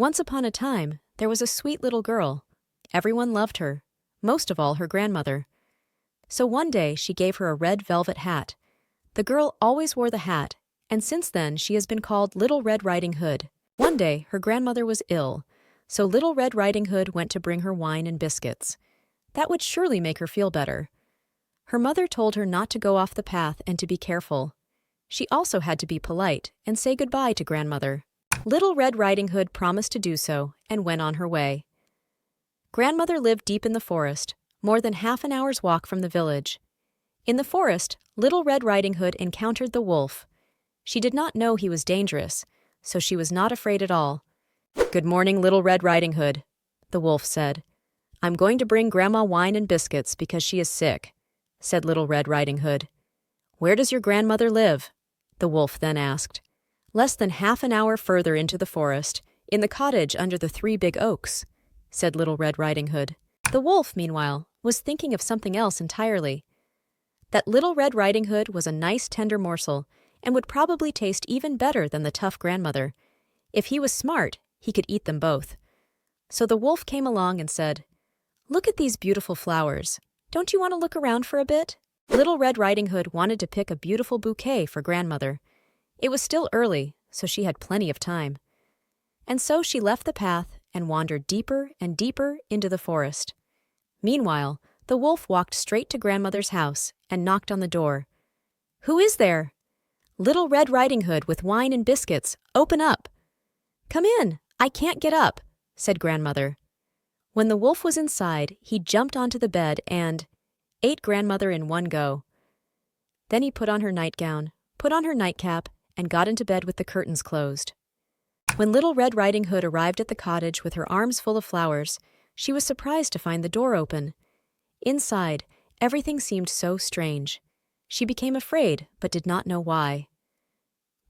Once upon a time, there was a sweet little girl. Everyone loved her, most of all her grandmother. So one day she gave her a red velvet hat. The girl always wore the hat, and since then she has been called Little Red Riding Hood. One day her grandmother was ill, so Little Red Riding Hood went to bring her wine and biscuits. That would surely make her feel better. Her mother told her not to go off the path and to be careful. She also had to be polite and say goodbye to grandmother. Little Red Riding Hood promised to do so and went on her way. Grandmother lived deep in the forest, more than half an hour's walk from the village. In the forest, Little Red Riding Hood encountered the wolf. She did not know he was dangerous, so she was not afraid at all. "Good morning, Little Red Riding Hood," the wolf said. "I'm going to bring Grandma wine and biscuits because she is sick," said Little Red Riding Hood. "Where does your grandmother live?" the wolf then asked. "Less than half an hour further into the forest, in the cottage under the 3 big oaks," said Little Red Riding Hood. The wolf, meanwhile, was thinking of something else entirely. That Little Red Riding Hood was a nice tender morsel and would probably taste even better than the tough grandmother. If he was smart, he could eat them both. So the wolf came along and said, "Look at these beautiful flowers. Don't you want to look around for a bit?" Little Red Riding Hood wanted to pick a beautiful bouquet for grandmother. It was still early, so she had plenty of time. And so she left the path and wandered deeper and deeper into the forest. Meanwhile, the wolf walked straight to grandmother's house and knocked on the door. "Who is there?" "Little Red Riding Hood with wine and biscuits. Open up." "Come in. I can't get up," said grandmother. When the wolf was inside, he jumped onto the bed and ate grandmother in one go. Then he put on her nightgown, put on her nightcap, and got into bed with the curtains closed. When Little Red Riding Hood arrived at the cottage with her arms full of flowers, she was surprised to find the door open. Inside, everything seemed so strange. She became afraid, but did not know why.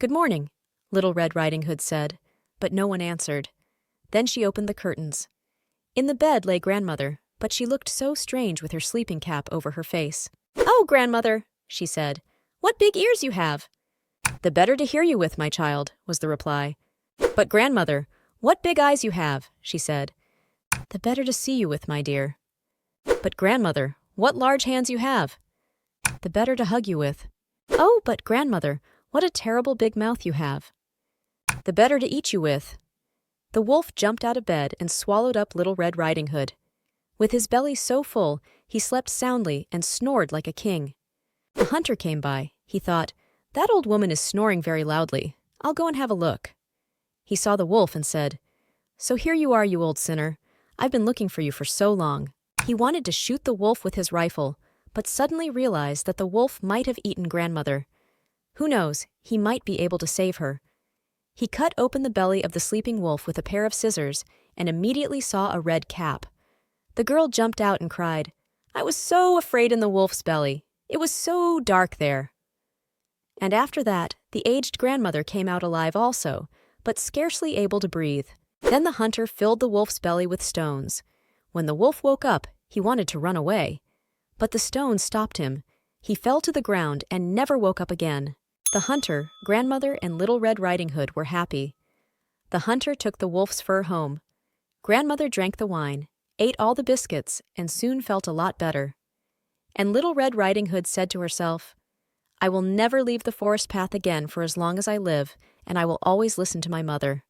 "Good morning," Little Red Riding Hood said, but no one answered. Then she opened the curtains. In the bed lay grandmother, but she looked so strange with her sleeping cap over her face. "Oh, grandmother," she said, "what big ears you have!" "The better to hear you with, my child," was the reply. "But grandmother, what big eyes you have," she said. "The better to see you with, my dear." "But grandmother, what large hands you have." "The better to hug you with." "Oh, but grandmother, what a terrible big mouth you have." "The better to eat you with." The wolf jumped out of bed and swallowed up Little Red Riding Hood. With his belly so full, he slept soundly and snored like a king. A hunter came by. He thought, "That old woman is snoring very loudly. I'll go and have a look." He saw the wolf and said, "So here you are, you old sinner. I've been looking for you for so long." He wanted to shoot the wolf with his rifle, but suddenly realized that the wolf might have eaten grandmother. Who knows, he might be able to save her. He cut open the belly of the sleeping wolf with a pair of scissors and immediately saw a red cap. The girl jumped out and cried, "I was so afraid in the wolf's belly. It was so dark there." And after that, the aged grandmother came out alive also, but scarcely able to breathe. Then the hunter filled the wolf's belly with stones. When the wolf woke up, he wanted to run away. But the stones stopped him. He fell to the ground and never woke up again. The hunter, grandmother, and Little Red Riding Hood were happy. The hunter took the wolf's fur home. Grandmother drank the wine, ate all the biscuits, and soon felt a lot better. And Little Red Riding Hood said to herself, "I will never leave the forest path again for as long as I live, and I will always listen to my mother."